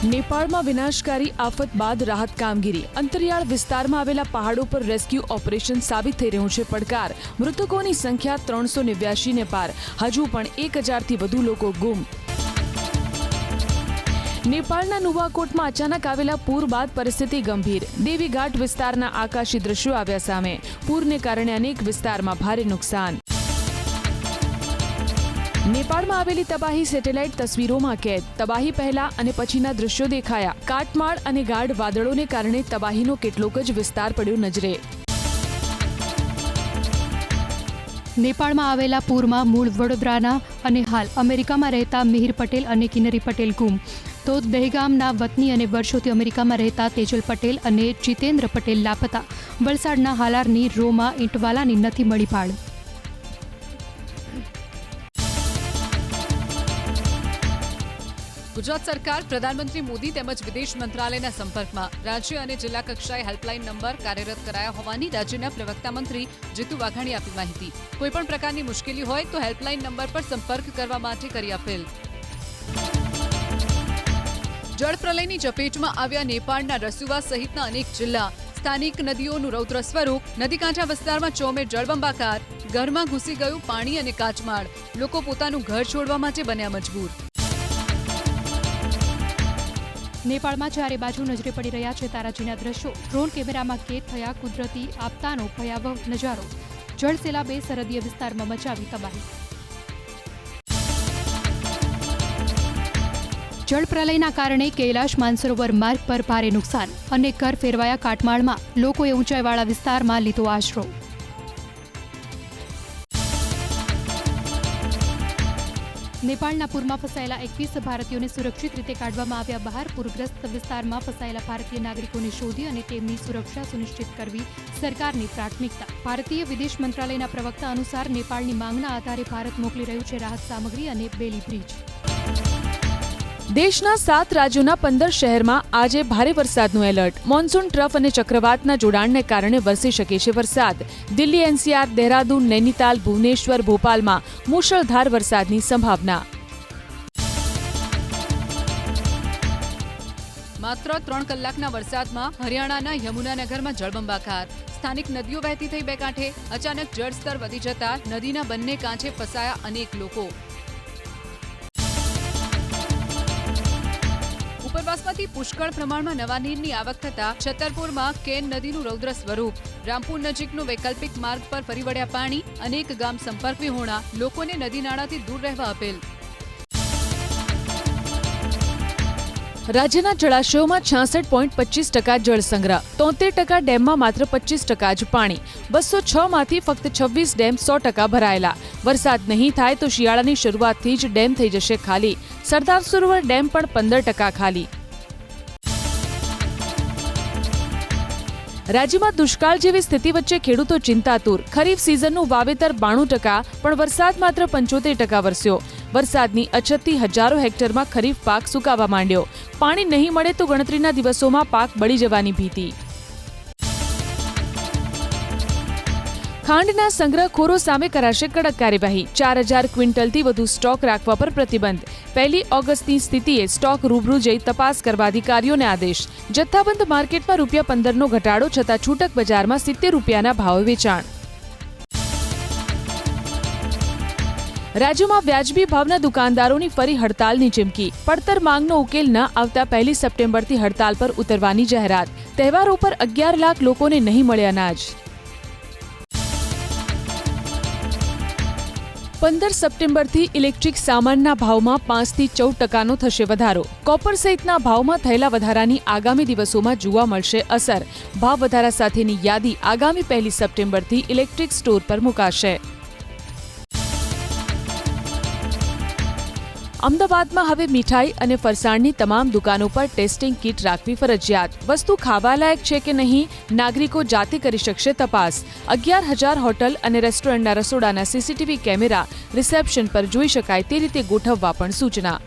નેપાળમાં વિનાશકારી આફત બાદ રાહત કામગીરી. અંતરિયાળ વિસ્તારમાં આવેલા પહાડો પર રેસ્ક્યુ ઓપરેશન સાબિત થઈ રહ્યું છે પડકાર. મૃતકોની સંખ્યા 389 ને પાર. હજુ પણ 1000થી વધુ લોકો ગુમ. નેપાળના નુવાકોટમાં અચાનક આવેલા પૂર બાદ પરિસ્થિતિ ગંભીર. દેવીઘાટ વિસ્તારના આકાશી દ્રશ્યો આવ્યા સામે. પૂરને કારણે અનેક વિસ્તારમાં ભારે નુકસાન. નેપાળમાં આવેલી તબાહી સેટેલાઇટ તસવીરોમાં કેદ. તબાહી પહેલા અને પછીના દ્રશ્યો દેખાયા. કાટમાળ અને ગાઢ વાદળોને કારણે તબાહીનો કેટલોક જ વિસ્તાર પડ્યો નજરે. નેપાળમાં આવેલા પૂરમાં મૂળ વડોદરાના અને હાલ અમેરિકામાં રહેતા મિહિર પટેલ અને કિન્નરી પટેલ ગુમ. તો દહેગામના વતની અને વર્ષોથી અમેરિકામાં રહેતા તેજલ પટેલ અને જીતેન્દ્ર પટેલ લાપતા. વલસાડના હાલારની રોમા ઈંટવાલાની નથી મળી ભાળ. ગુજરાત સરકાર પ્રધાનમંત્રી મોદી તેમજ વિદેશ મંત્રાલયના સંપર્કમાં. રાજ્ય અને જિલ્લા કક્ષાએ હેલ્પલાઇન નંબર કાર્યરત કરાયા હોવાની રાજ્યના પ્રવક્તા મંત્રી જીતુ વાઘાણી આપી માહિતી. કોઈપણ પ્રકારની મુશ્કેલી હોય તો હેલ્પલાઇન નંબર પર સંપર્ક કરવા માટે કરી અપીલ. જળપ્રલયની ઝપેટમાં આવ્યા નેપાળના રસુવા સહિતના અનેક જિલ્લા. સ્થાનિક નદીઓનું રૌદ્ર સ્વરૂપ. નદીકાંઠા વિસ્તારમાં ચોમેર જળબંબાકાર. ઘરમાં ઘૂસી ગયું પાણી અને કાચમાળ. લોકો પોતાનું ઘર છોડવા માટે બન્યા મજબૂર. નેપાળમાં ચારે બાજુ નજરે પડી રહ્યા છે તારાજીના દ્રશ્યો. ડ્રોન કેમેરામાં કેદ થયા કુદરતી આપતાનો ભયાવહ નજારો. જળ સેલાબે સરહદીય વિસ્તારમાં મચાવી તબાહી. જળપ્રલયના કારણે કૈલાશ માનસરોવર માર્ગ પર ભારે નુકસાન. અનેક ઘર ફેરવાયા કાટમાળમાં. લોકોએ ઊંચાઈવાળા વિસ્તારમાં લીધો આશરો. નેપાળના પૂરમાં ફસાયેલા 21 ભારતીયોને સુરક્ષિત રીતે કાઢવામાં આવ્યા બહાર. પૂરગ્રસ્ત વિસ્તારમાં ફસાયેલા ભારતીય નાગરિકોને શોધી અને તેમની સુરક્ષા સુનિશ્ચિત કરવી સરકારની પ્રાથમિકતા. ભારતીય વિદેશ મંત્રાલયના પ્રવક્તા અનુસાર નેપાળની માંગના આધારે ભારત મોકલી રહ્યું છે રાહત સામગ્રી અને બેલી બ્રિજ. દેશના 7 રાજ્યોના 15 શહેરમાં આજે ભારે વરસાદનું એલર્ટ. મોન્સૂન ટ્રફ અને ચક્રવાતના જોડાણને કારણે વરસી શકે છે વરસાદ. દિલ્હી, એનસીઆર, દહેરાદૂન, નૈનીતાલ, ભુવનેશ્વર, ભોપાલમાં મુશળધાર વરસાદની સંભાવના. માત્ર 3 કલાકના વરસાદમાં હરિયાણાના યમુનાનગરમાં જળબંબાકાર. સ્થાનિક નદીઓ વહેતી થઈ બે કાંઠે. અચાનક જળસ્તર વધી જતા નદીના બંને કાંઠે ફસાયા અનેક લોકો. ઉપરવાસમાંથી પુષ્કળ પ્રમાણમાં નવા નીરની આવક થતા છતરપુરમાં કેન નદીનું રૌદ્ર સ્વરૂપ. રામપુર નજીકનો વૈકલ્પિક માર્ગ પર ફરી વળ્યા પાણી. અનેક ગામ સંપર્ક વિહોણા. લોકોને નદી નાળાથી દૂર રહેવા અપીલ. રાજ્યના જળાશયોમાં 66.25% જળ સંગ્રહ. 73% ડેમમાં માત્ર 25% જ પાણી. 206 માંથી ફક્ત 26 ડેમ 100% ભરાયેલા. વરસાદ નહીં થાય તો શિયાળાની શરૂઆતથી જ ડેમ થઈ જશે ખાલી. સરદાર સરોવર ડેમ પણ 15% ખાલી. રાજ્યમાં દુષ્કાળ જેવી સ્થિતિ વચ્ચે ખેડૂતો ચિંતાતુર. ખરીફ સિઝનનું વાવેતર 92%, પણ વરસાદ માત્ર 75% વરસ્યો. વરસાદની અછતથી હજારો હેક્ટરમાં ખરીફ પાક સુકાવા માંડ્યો. પાણી નહીં મળે તો ગણતરીના દિવસોમાં પાક બળી જવાની ભીતિ. ખાંડના સંગ્રહખોરો સામે કરાશે કડક કાર્યવાહી. 4000 ક્વિન્ટલથી વધુ સ્ટોક રાખવા પર પ્રતિબંધ. 1 ઓગસ્ટની સ્થિતિએ સ્ટોક રૂબરૂ જઈ તપાસ કરવા અધિકારીઓને આદેશ. જથ્થાબંધ માર્કેટમાં ₹15નો ઘટાડો છતાં છૂટક બજારમાં ₹70ના ભાવે વેચાણ. રાજ્યમાં વ્યાજબી ભાવના દુકાનદારોની ફરી હડતાલની ચીમકી. પડતર માંગનો ઉકેલ ન આવતા 1 સપ્ટેમ્બરથી હડતાલ પર ઉતરવાની જાહેરાત. તહેવારો પર 11 લાખ લોકોને નહીં મળે અનાજ. 15 સપ્ટેમ્બરથી ઇલેક્ટ્રિક સામાનના ભાવમાં 5 થી 14% થશે વધારો. કોપર સહિતના ભાવમાં થયેલા વધારાની આગામી દિવસોમાં જોવા મળશે અસર. ભાવ વધારા સાથેની યાદી આગામી 1 સપ્ટેમ્બરથી ઇલેક્ટ્રિક સ્ટોર પર મુકાશે. અમદાવાદમાં હવે મીઠાઈ અને ફરસાણની તમામ દુકાનો પર ટેસ્ટિંગ કીટ રાખવી ફરજિયાત. વસ્તુ ખાવાલાયક છે કે નહીં, નાગરિકો જાતે કરી શકશે તપાસ. 11,000 હોટલ અને રેસ્ટોરન્ટના રસોડાના સીસીટીવી કેમેરા રિસેપ્શન પર જોઈ શકાય તે રીતે ગોઠવવા પણ સૂચના.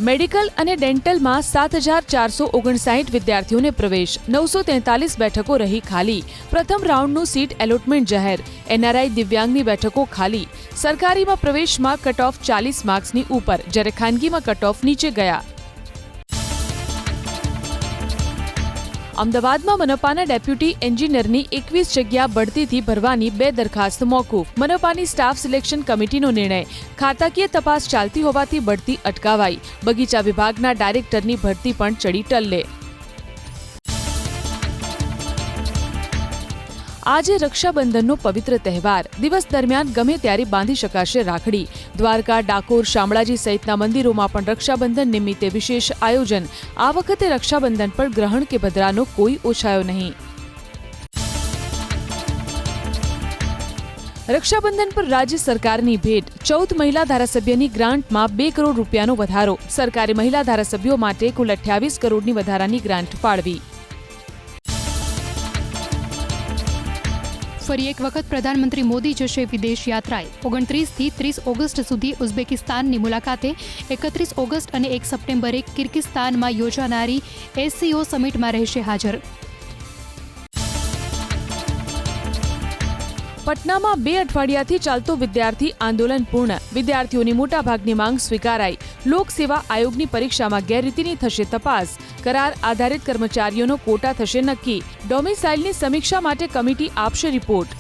મેડિકલ અને ડેન્ટલમાં 7,459 વિદ્યાર્થીઓને પ્રવેશ. 943 બેઠકો રહી ખાલી. પ્રથમ રાઉન્ડનું સીટ એલોટમેન્ટ જાહેર. એનઆરઆઈ દિવ્યાંગની બેઠકો ખાલી. સરકારીમાં પ્રવેશમાં કટ ઓફ 40 માર્ક્સની ઉપર, જ્યારે ખાનગીમાં કટ ઓફ નીચે ગયા. અમદાવાદમાં મનપાના ડેપ્યુટી એન્જિનિયરની 21 જગ્યા બઢતીથી ભરવાની 2 દરખાસ્ત મોકૂફ. મનપાની સ્ટાફ સિલેક્શન કમિટીનો નિર્ણય. ખાતાકીય તપાસ ચાલતી હોવાથી બઢતી અટકાવાઈ. બગીચા વિભાગના ડાયરેક્ટરની ભરતી પણ ચડી ટલ્લે. આજે રક્ષાબંધનનો પવિત્ર તહેવાર. દિવસ દરમિયાન ગમે ત્યારે બાંધી શકાશે રાખડી. દ્વારકા, ડાકોર, શામળાજી સહિતના મંદિરોમાં પણ રક્ષાબંધન નિમિત્તે વિશેષ આયોજન. આ વખતે રક્ષાબંધન પર ગ્રહણ કે ભદ્રાનો કોઈ ઓછાયો નહીં. રક્ષાબંધન પર રાજ્ય સરકારની ભેટ. 14 મહિલા ધારાસભ્યની ગ્રાન્ટમાં 2 કરોડ રૂપિયાનો વધારો. સરકારે મહિલા ધારાસભ્યો માટે કુલ 28 કરોડની વધારાની ગ્રાન્ટ ફાળવી. ફરી એક વખત પ્રધાનમંત્રી મોદી જશે વિદેશ યાત્રાએ. 29 થી 30 ઓગસ્ટ સુધી ઉઝબેકિસ્તાનની મુલાકાતે. 31 ઓગસ્ટ અને 1 સપ્ટેમ્બરે કિર્ગિસ્તાનમાં યોજાનારી SCO સમિટમાં રહેશે હાજર. પટનામાં 2 અઠવાડિયાથી ચાલતો વિદ્યાર્થી આંદોલન પૂર્ણ. વિદ્યાર્થીઓની મોટાભાગની માંગ સ્વીકારાઈ. લોક સેવા આયોગની પરીક્ષામાં ગેરરીતિની થશે તપાસ. કરાર આધારિત કર્મચારીઓનો કોટા થશે નક્કી. ડોમિસાઇલની સમીક્ષા માટે કમિટી આપશે રિપોર્ટ.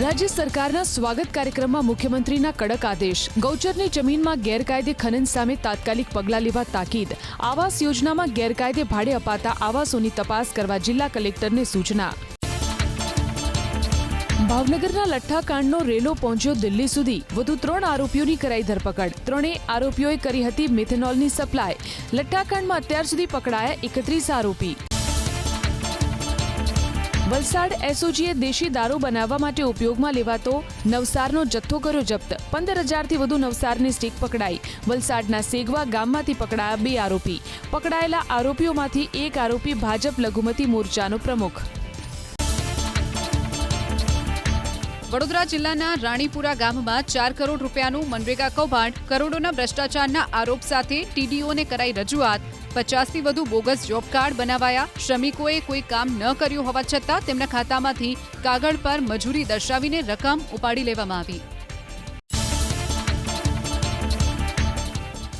રાજ્ય સરકારના સ્વાગત કાર્યક્રમમાં મુખ્યમંત્રીના કડક આદેશ. ગૌચરની જમીનમાં ગેરકાયદે ખનન સામે તાત્કાલિક પગલાં લેવા તાકીદ. આવાસ યોજનામાં ગેરકાયદે ભાડે અપાતા આવાસોની તપાસ કરવા જિલ્લા કલેક્ટરને સૂચના. ભાવનગરના લઠ્ઠાકાંડનો રેલો પહોંચ્યો દિલ્હી સુધી. વધુ 3 આરોપીઓની કરાઈ ધરપકડ. 3 આરોપીઓએ કરી હતી મિથેનોલની સપ્લાય. લઠ્ઠાકાંડમાં અત્યાર સુધી પકડાયા 31 આરોપી. વલસાડ એસઓજીએ દેશી દારૂ બનાવવા માટે ઉપયોગમાં લેવાતો નવસારનો જથ્થો કર્યો જપ્ત. 15,000થી વધુ નવસારની સ્ટીક પકડાઈ. વલસાડના સેગવા ગામમાંથી પકડાયા 2 આરોપી. પકડાયેલા આરોપીઓમાંથી 1 આરોપી ભાજપ લઘુમતી મોરચાનો પ્રમુખ. વડોદરા જિલ્લાના રાણીપુરા ગામમાં 4 કરોડ રૂપિયાનું મનરેગા કૌભાંડ. કરોડોના ભ્રષ્ટાચારના આરોપ સાથે ટીડીઓને કરાઈ રજૂઆત. 50થી વધુ બોગસ જોબ કાર્ડ બનાવાયા. શ્રમિકોએ કોઈ કામ ન કર્યું હોવા છતાં તેમના ખાતામાંથી કાગળ પર મજૂરી દર્શાવીને રકમ ઉપાડી લેવામાં આવી.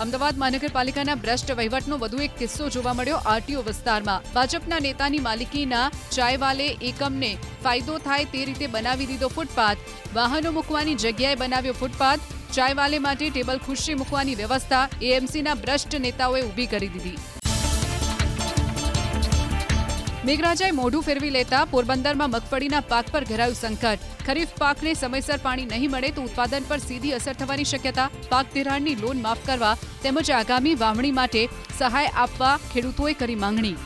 અમદાવાદ મહાનગરપાલિકાના ભ્રષ્ટ વહીવટનો વધુ એક કિસ્સો જોવા મળ્યો આરટીઓ વિસ્તારમાં. ભાજપના નેતાની માલિકીના ચાયવાલે એકમને ફાયદો થાય તે રીતે બનાવી દીધો ફૂટપાથ. વાહનો મૂકવાની જગ્યાએ બનાવ્યો ફૂટપાથ. ચાયવાલે માટે ટેબલ ખુરશી મૂકવાની વ્યવસ્થા એએમસીના ભ્રષ્ટ નેતાઓએ ઊભી કરી દીધી. મેઘરાજાએ મોઢું ફેરવી લેતા પોરબંદરમાં મગફળીના પાક પર ઘેરાયું સંકટ. ખરીફ પાકને સમયસર પાણી નહીં મળે તો ઉત્પાદન પર સીધી અસર થવાની શક્યતા. પાક ધિરાણની લોન માફ કરવા તેમજ આગામી વાવણી માટે સહાય આપવા ખેડૂતોએ કરી માંગણી.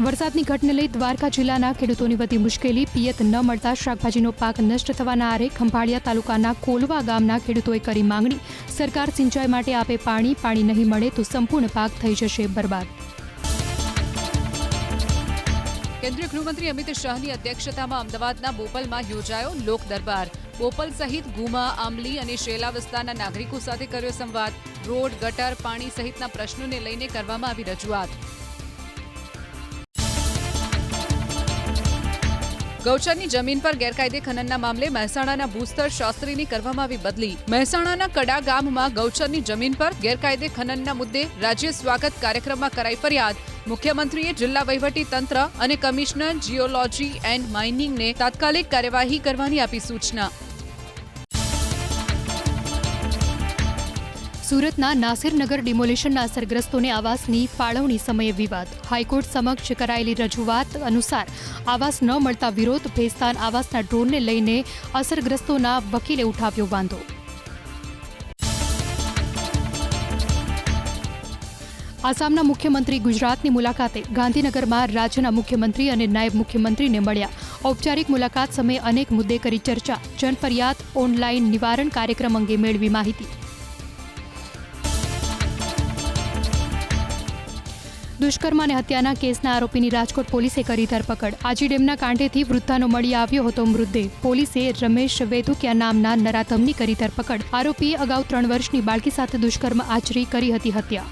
વરસાદની ઘટને લઈ દ્વારકા જિલ્લાના ખેડૂતોની વધી મુશ્કેલી. પિયત ન મળતા શાકભાજીનો પાક નષ્ટ થવાના આરે. ખંભાળિયા તાલુકાના કોલવા ગામના ખેડૂતોએ કરી માંગણી. સરકાર સિંચાઈ માટે આપે પાણી. પાણી નહીં મળે તો સંપૂર્ણ પાક થઈ જશે બરબાદ. કેન્દ્રીય ગૃહમંત્રી અમિત શાહની અધ્યક્ષતામાં અમદાવાદના બોપલમાં યોજાયો લોક દરબાર. બોપલ સહિત ગુમા, આંબલી અને શેલા વિસ્તારના નાગરિકો સાથે કર્યો સંવાદ. રોડ, ગટર, પાણી સહિતના પ્રશ્નોને લઈને કરવામાં આવી રજૂઆત. ગૌચરની જમીન પર ગેરકાયદે ખનનના મામલે મહેસાણાના ભૂસ્તર શાસ્ત્રીની કરવામાં આવી બદલી. મહેસાણાના કડા ગામમાં ગૌચરની જમીન પર ગેરકાયદે ખનનના મુદ્દે રાજ્ય સ્વાગત કાર્યક્રમમાં કરાઈ ફરિયાદ. મુખ્યમંત્રીએ જિલ્લા વહીવટી તંત્ર અને કમિશનર જીઓલોજી એન્ડ માઇનિંગને તાત્કાલિક કાર્યવાહી કરવાની આપી સૂચના. સુરતના નાસિરનગર ડિમોલિશનના અસરગ્રસ્તોને આવાસની ફાળવણી સમયે વિવાદ. હાઈકોર્ટ સમક્ષ કરાયેલી રજૂઆત અનુસાર આવાસ ન મળતા વિરોધ. ભેસ્તાન આવાસના ડ્રોનને લઈને અસરગ્રસ્તોના વકીલે ઉઠાવ્યો વાંધો. આસામના મુખ્યમંત્રી ગુજરાતની મુલાકાતે. ગાંધીનગરમાં રાજ્યના મુખ્યમંત્રી અને નાયબ મુખ્યમંત્રીને મળ્યા. ઔપચારિક મુલાકાત સમયે અનેક મુદ્દે કરી ચર્ચા. જનફરિયાદ ઓનલાઈન નિવારણ કાર્યક્રમ અંગે મેળવી માહિતી. દુષ્કર્મ અને હત્યાના કેસના આરોપીની રાજકોટ પોલીસે કરી ધરપકડ. આજી ડેમના કાંઠેથી વૃદ્ધાનો મળી આવ્યો હતો મૃતદેહ. પોલીસે રમેશ વેધુકિયા નામના નરાધમની કરી ધરપકડ. આરોપીએ અગાઉ 3 વર્ષની બાળકી સાથે દુષ્કર્મ આચરી કરી હતી હત્યા.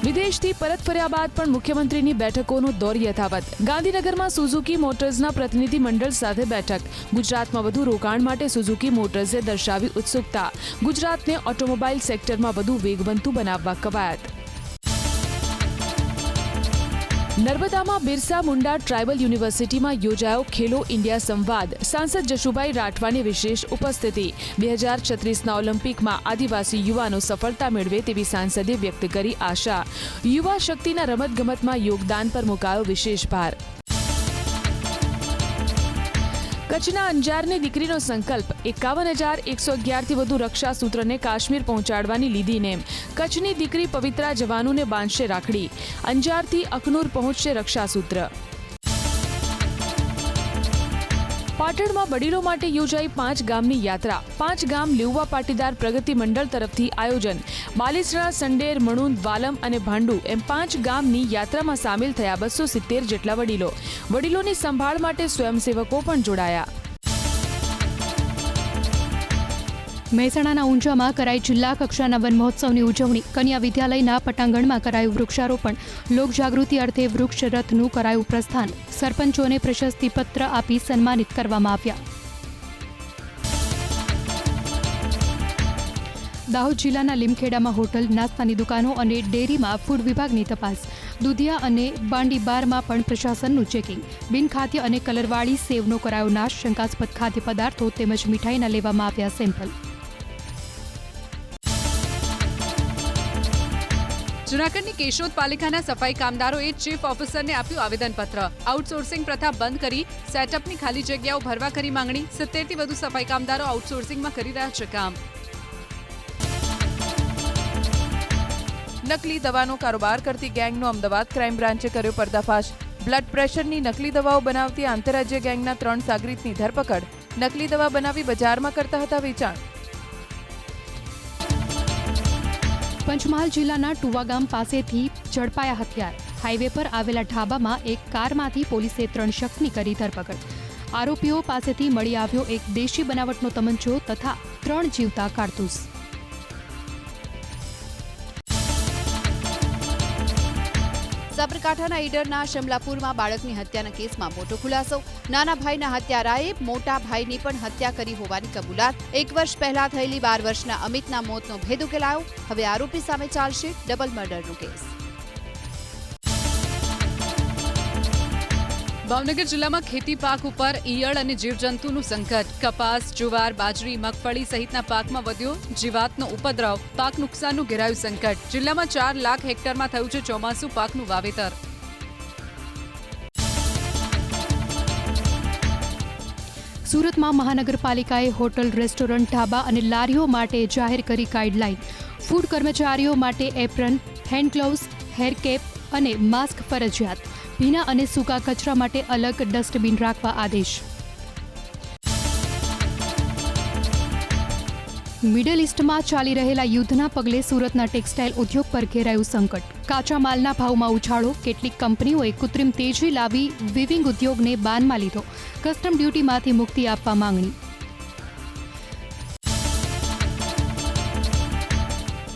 વિદેશથી પરત ફર્યા બાદ પણ મુખ્યમંત્રીની બેઠકોનો દોર યથાવત. ગાંધીનગરમાં સુઝુકી મોટર્સના પ્રતિનિધિ મંડળ સાથે બેઠક. ગુજરાતમાં વધુ રોકાણ માટે સુઝુકી મોટર્સે દર્શાવી ઉત્સુકતા. ગુજરાતને ઓટોમોબાઈલ સેક્ટરમાં વધુ વેગવંતુ બનાવવા કવાયત. નર્મદામાં બિરસા મુંડા ટ્રાઇબલ યુનિવર્સિટીમાં યોજાયો ખેલો ઇન્ડિયા સંવાદ. સાંસદ જશુભાઈ રાઠવાની વિશેષ ઉપસ્થિતિ. 2036ના ઓલિમ્પિકમાં આદિવાસી યુવાનો સફળતા મેળવે તેવી સાંસદે વ્યક્ત કરી આશા. યુવા શક્તિના રમતગમતમાં યોગદાન પર મુકાયો વિશેષ ભાર. કચ્છના અંજારની દીકરીનો સંકલ્પ. 51,111થી વધુ રક્ષા સૂત્રને કાશ્મીર પહોંચાડવાની લીધી નેમ. કચ્છની દીકરી પવિત્રા જવાનોને બાંધશે રાખડી. અંજારથી અખનૂર પહોંચશે રક્ષા સૂત્ર. પાટણમાં વડીલો માટે યોજાઈ 5 ગામની યાત્રા. 5 ગામ લેઉવા પાટીદાર પ્રગતિ મંડળ તરફથી આયોજન. બાલીસરા, સંડેર, મણુંદ, વાલમ અને ભાંડુ એમ 5 ગામની યાત્રામાં સામેલ થયા 270 જેટલા વડીલો. વડીલોની સંભાળ માટે સ્વયંસેવકો પણ જોડાયા. મહેસાણાના ઊંઝામાં કરાઈ જિલ્લા કક્ષાના વન મહોત્સવની ઉજવણી. કન્યા વિદ્યાલયના પટાંગણમાં કરાયું વૃક્ષારોપણ. લોકજાગૃતિ અર્થે વૃક્ષ રથનું કરાયું પ્રસ્થાન. સરપંચોને પ્રશસ્તિપત્ર આપી સન્માનિત કરવામાં આવ્યા. દાહોદ જિલ્લાના લીમખેડામાં હોટલ, નાસ્તાની દુકાનો અને ડેરીમાં ફૂડ વિભાગની તપાસ. દુધિયા અને બાંડીબારમાં પણ પ્રશાસનનું ચેકિંગ. બિનખાદ્ય અને કલરવાળી સેવનો કરાયો નાશ. શંકાસ્પદ ખાદ્ય પદાર્થો તેમજ મીઠાઈના લેવામાં આવ્યા સેમ્પલ. જૂનાગઢની કેશોદ પાલિકાના સફાઈ કામદારોએ ચીફ ઓફિસરને આપ્યું આવેદનપત્ર. આઉટસોર્સિંગ પ્રથા બંધ કરી સેટઅપની ખાલી જગ્યાઓ ભરવા કરી માંગણી. 70થી વધુ સફાઈ કામદારો આઉટસોર્સિંગમાં કરી રહ્યા છે કામ. નકલી દવાનો કારોબાર કરતી ગેંગનો અમદાવાદ ક્રાઇમ બ્રાન્ચે કર્યો પર્દાફાશ. બ્લડ પ્રેશરની નકલી દવાઓ બનાવતી આંતરરાજ્ય ગેંગના 3 સાગરીતની ધરપકડ. નકલી દવા બનાવી બજારમાં કરતા હતા વેચાણ. પંચમહાલ જિલ્લાના ટુવા ગામ પાસેથી ઝડપાયા હથિયાર. હાઈવે પર આવેલા ઢાબામાં એક કારમાંથી પોલીસે 3 શખ્સની કરી ધરપકડ. આરોપીઓ પાસેથી મળી આવ્યો એક દેશી બનાવટનો તમંચો તથા 3 જીવતા કારતૂસ. સાબરકાંઠાના ઈડરના શમલાપુરમાં બાળકની હત્યાના કેસમાં મોટો ખુલાસો. નાના ભાઈના હત્યારાએ મોટા ભાઈની પણ હત્યા કરી હોવાની કબૂલાત. 1 વર્ષ પહેલા થયેલી 12 વર્ષના અમિતના મોતનો ભેદ ઉકેલાયો. હવે આરોપી સામે ચાલશે ડબલ મર્ડરનો કેસ. ભાવનગર જિલ્લામાં ખેતી પાક ઉપર ઈયળ અને જીવજંતુનું સંકટ. કપાસ, જુવાર, બાજરી, મગફળી સહિતના પાકમાં વધ્યો જીવાતનો ઉપદ્રવ. પાક નુકસાનનું ઘેરાયું સંકટ. જિલ્લામાં 4 લાખ હેક્ટરમાં થયું છે ચોમાસુ પાકનું વાવેતર. સુરતમાં મહાનગરપાલિકાએ હોટલ, રેસ્ટોરન્ટ, ઢાબા અને લારીઓ માટે જાહેર કરી ગાઈડલાઈન. ફૂડ કર્મચારીઓ માટે apron, hand gloves, hair cap અને માસ્ક ફરજિયાત. ભીના અને સૂકા કચરા માટે અલગ ડસ્ટબિન રાખવા આદેશ. મિડલ ઇસ્ટમાં ચાલી રહેલા યુદ્ધના પગલે સુરતના ટેક્સટાઇલ ઉદ્યોગ પર ઘેરાયું સંકટ. કાચા માલના ભાવમાં ઉછાળો. કેટલીક કંપનીઓએ કૃત્રિમ તેજી લાવી વિવિંગ ઉદ્યોગને બાનમાં લીધો. કસ્ટમ ડ્યુટીમાંથી મુક્તિ આપવા માંગણી.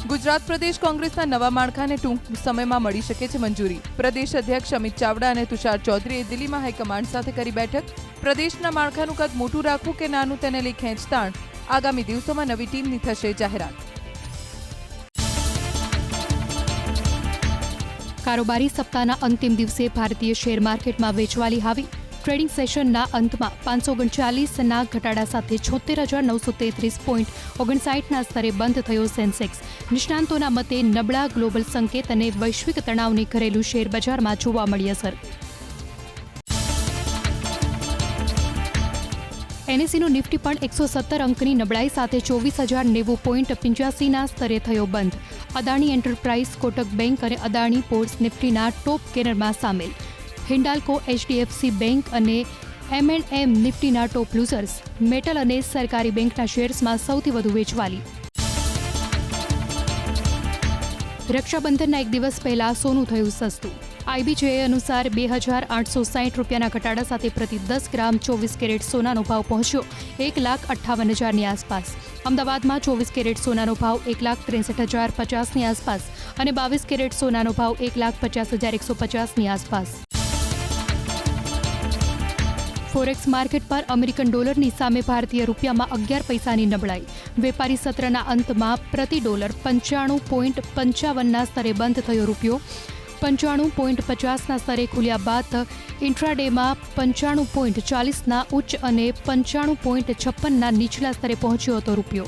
ગુજરાત પ્રદેશ કોંગ્રેસના નવા માળખાને ટૂંક સમયમાં મળી શકે છે મંજૂરી. પ્રદેશ અધ્યક્ષ અમિત ચાવડા અને તુષાર ચૌધરીએ દિલ્હીમાં હાઈકમાન્ડ સાથે કરી બેઠક. પ્રદેશના માળખાનું કદ મોટું રાખવું કે નાનું તેને લઈ ખેંચતાણ. આગામી દિવસોમાં નવી ટીમની થશે જાહેરાત. કારોબારી સપ્તાહના અંતિમ દિવસે ભારતીય શેર માર્કેટમાં વેચવાલી હાવી. ટ્રેડિંગ સેશનના અંતમાં 539ના ઘટાડા સાથે 76,933.59ના સ્તરે બંધ થયો સેન્સેક્સ. નિષ્ણાંતોના મતે નબળા ગ્લોબલ સંકેત અને વૈશ્વિક તણાવની ઘરેલું શેર બજારમાં જોવા મળી અસર. એનએસઈનું નિફ્ટી પણ 117 અંકની નબળાઈ સાથે 24,090.85ના સ્તરે થયો બંધ. અદાણી એન્ટરપ્રાઇઝ, કોટક બેંક અને અદાણી પોર્ટ્સ નિફ્ટીના ટોપ ગેનરમાં સામેલ. હિન્ડાલ્કો, એચડીએફસી બેંક અને M&M નિફ્ટીના ટોપ લૂઝર્સ. મેટલ અને સરકારી બેંકના શેર્સમાં સૌથી વધુ વેચવાલી. રક્ષાબંધનના 1 દિવસ પહેલા સોનું થયું સસ્તું. આઈબીજેએ અનુસાર 2,860 રૂપિયાના ઘટાડા સાથે પ્રતિ 10 ગ્રામ 24 કેરેટ સોનાનો ભાવ પહોંચ્યો 1,58,000ની આસપાસ. અમદાવાદમાં 24 કેરેટ સોનાનો ભાવ 1,63,050ની આસપાસ અને 22 કેરેટ સોનાનો ભાવ 1,50,150ની આસપાસ. ફોરેક્સ માર્કેટ પર અમેરિકન ડોલરની સામે ભારતીય રૂપિયામાં 11 પૈસાની નબળાઈ. વેપારી સત્રના અંતમાં પ્રતિ ડોલર 95.55ના સ્તરે બંધ થયો રૂપિયો. 95.50ના સ્તરે ખુલ્યા બાદ ઇન્ટ્રાડેમાં 95.40ના ઉચ્ચ અને 95.56ના નીચલા સ્તરે પહોંચ્યો હતો રૂપિયો.